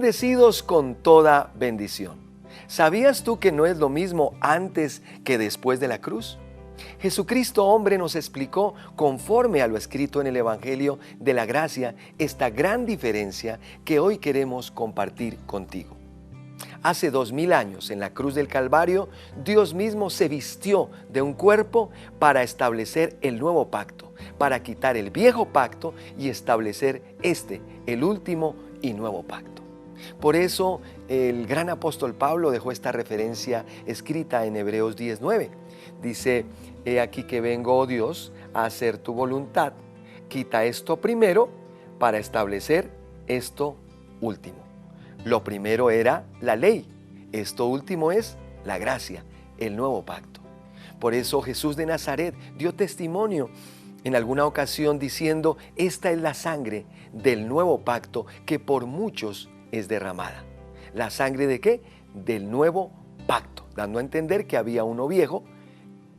Bendecidos con toda bendición. ¿Sabías tú que no es lo mismo antes que después de la cruz? Jesucristo hombre nos explicó, conforme a lo escrito en el Evangelio de la Gracia, esta gran diferencia que hoy queremos compartir contigo. Hace 2000 años, en la cruz del Calvario, Dios mismo se vistió de un cuerpo para establecer el nuevo pacto, para quitar el viejo pacto y establecer el último y nuevo pacto. Por eso el gran apóstol Pablo dejó esta referencia escrita en Hebreos 10:9. Dice: he aquí que vengo, oh Dios, a hacer tu voluntad. Quita esto primero para establecer esto último. Lo primero era la ley. Esto último es la gracia, el nuevo pacto. Por eso Jesús de Nazaret dio testimonio en alguna ocasión diciendo: esta es la sangre del nuevo pacto que por muchos es derramada. ¿La sangre de qué? Del nuevo pacto, dando a entender que había uno viejo,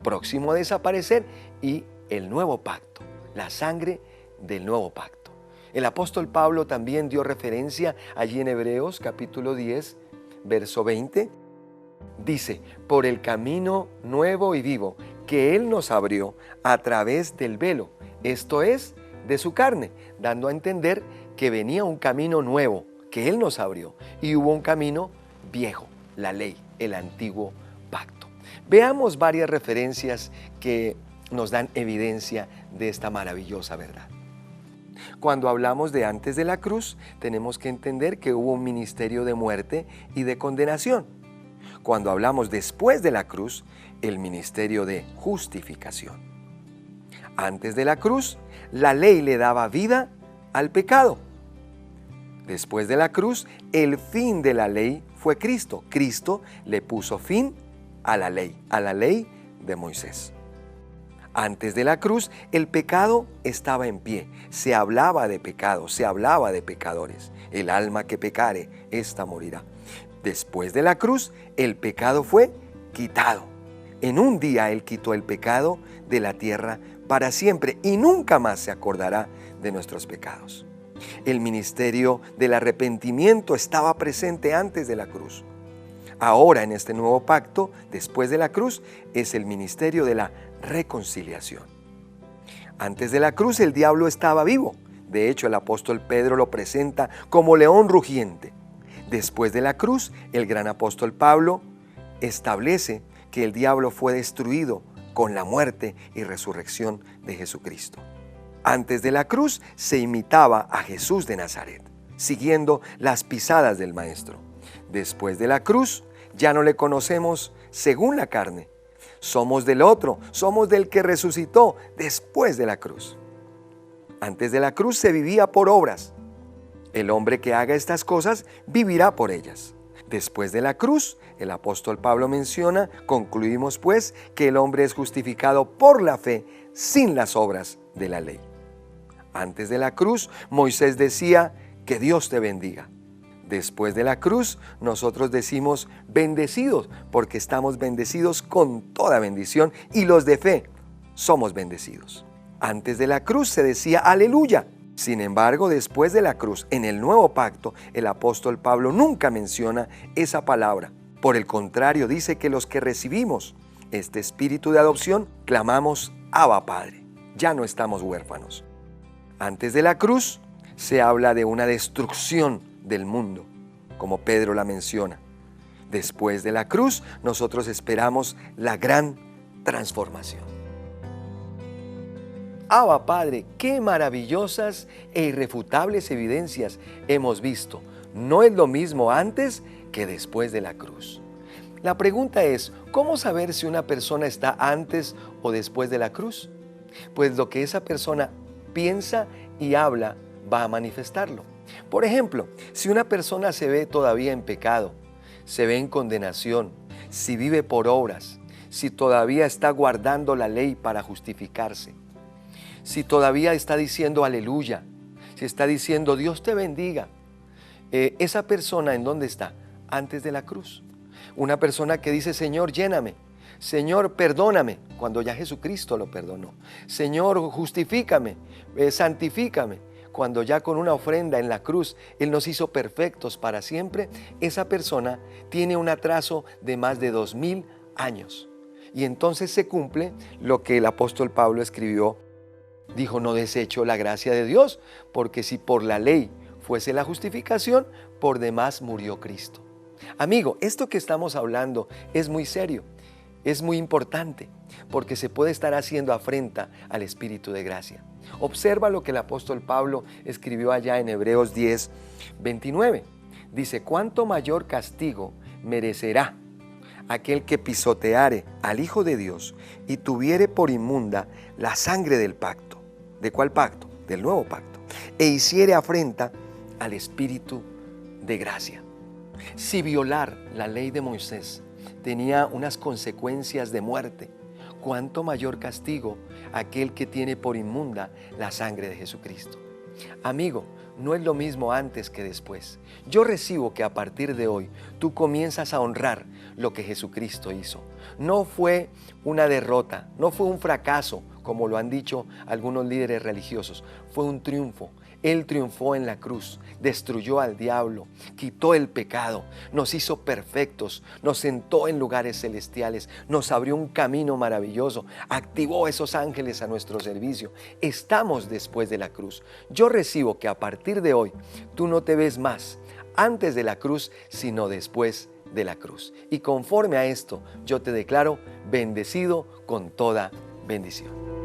próximo a desaparecer, y el nuevo pacto, la sangre del nuevo pacto. El apóstol Pablo también dio referencia allí en Hebreos capítulo 10, verso 20. Dice: por el camino nuevo y vivo que Él nos abrió a través del velo, esto es, de su carne, dando a entender que venía un camino nuevo que Él nos abrió y hubo un camino viejo, la ley, el antiguo pacto. Veamos varias referencias que nos dan evidencia de esta maravillosa verdad. Cuando hablamos de antes de la cruz, tenemos que entender que hubo un ministerio de muerte y de condenación. Cuando hablamos después de la cruz, el ministerio de justificación. Antes de la cruz, la ley le daba vida al pecado. Después de la cruz, el fin de la ley fue Cristo. Cristo le puso fin a la ley de Moisés. Antes de la cruz, el pecado estaba en pie. Se hablaba de pecado, se hablaba de pecadores. El alma que pecare, ésta morirá. Después de la cruz, el pecado fue quitado. En un día Él quitó el pecado de la tierra para siempre y nunca más se acordará de nuestros pecados. El ministerio del arrepentimiento estaba presente antes de la cruz. Ahora, en este nuevo pacto, después de la cruz, es el ministerio de la reconciliación. Antes de la cruz, el diablo estaba vivo. De hecho, el apóstol Pedro lo presenta como león rugiente. Después de la cruz, el gran apóstol Pablo establece que el diablo fue destruido con la muerte y resurrección de Jesucristo. Antes de la cruz, se imitaba a Jesús de Nazaret, siguiendo las pisadas del Maestro. Después de la cruz, ya no le conocemos según la carne. Somos del otro, somos del que resucitó después de la cruz. Antes de la cruz se vivía por obras. El hombre que haga estas cosas vivirá por ellas. Después de la cruz, el apóstol Pablo menciona, concluimos pues, que el hombre es justificado por la fe sin las obras de la ley. Antes de la cruz, Moisés decía: que Dios te bendiga. Después de la cruz, nosotros decimos bendecidos, porque estamos bendecidos con toda bendición y los de fe somos bendecidos. Antes de la cruz se decía aleluya. Sin embargo, después de la cruz, en el nuevo pacto, el apóstol Pablo nunca menciona esa palabra. Por el contrario, dice que los que recibimos este espíritu de adopción, clamamos Abba Padre. Ya no estamos huérfanos. Antes de la cruz, se habla de una destrucción del mundo, como Pedro la menciona. Después de la cruz, nosotros esperamos la gran transformación. Abba Padre, qué maravillosas e irrefutables evidencias hemos visto. No es lo mismo antes que después de la cruz. La pregunta es, ¿cómo saber si una persona está antes o después de la cruz? Pues lo que esa persona piensa y habla va a manifestarlo. Por ejemplo, si una persona se ve todavía en pecado, se ve en condenación, si vive por obras, si todavía está guardando la ley para justificarse, si todavía está diciendo aleluya, si está diciendo Dios te bendiga, esa persona ¿en dónde está? Antes de la cruz. Una persona que dice Señor lléname, Señor perdóname, cuando ya Jesucristo lo perdonó. Señor justifícame, santifícame, cuando ya con una ofrenda en la cruz Él nos hizo perfectos para siempre, esa persona tiene un atraso de más de 2000 años. Y entonces se cumple lo que el apóstol Pablo escribió. Dijo: no desecho la gracia de Dios, porque si por la ley fuese la justificación, por demás murió Cristo. Amigo, esto que estamos hablando es muy serio, es muy importante, porque se puede estar haciendo afrenta al Espíritu de gracia. Observa lo que el apóstol Pablo escribió allá en Hebreos 10, 29. Dice: ¿cuánto mayor castigo merecerá aquel que pisoteare al Hijo de Dios y tuviere por inmunda la sangre del pacto? ¿De cuál pacto? Del nuevo pacto. E hiciere afrenta al Espíritu de gracia. Si violar la ley de Moisés tenía unas consecuencias de muerte, ¿cuánto mayor castigo aquel que tiene por inmunda la sangre de Jesucristo? Amigo, no es lo mismo antes que después. Yo recibo que a partir de hoy tú comienzas a honrar lo que Jesucristo hizo. No fue una derrota, no fue un fracaso, como lo han dicho algunos líderes religiosos. Fue un triunfo. Él triunfó en la cruz, destruyó al diablo, quitó el pecado, nos hizo perfectos, nos sentó en lugares celestiales, nos abrió un camino maravilloso, activó esos ángeles a nuestro servicio. Estamos después de la cruz. Yo recibo que a partir de hoy tú no te ves más antes de la cruz, sino después de la cruz. Y conforme a esto, yo te declaro bendecido con toda bendición.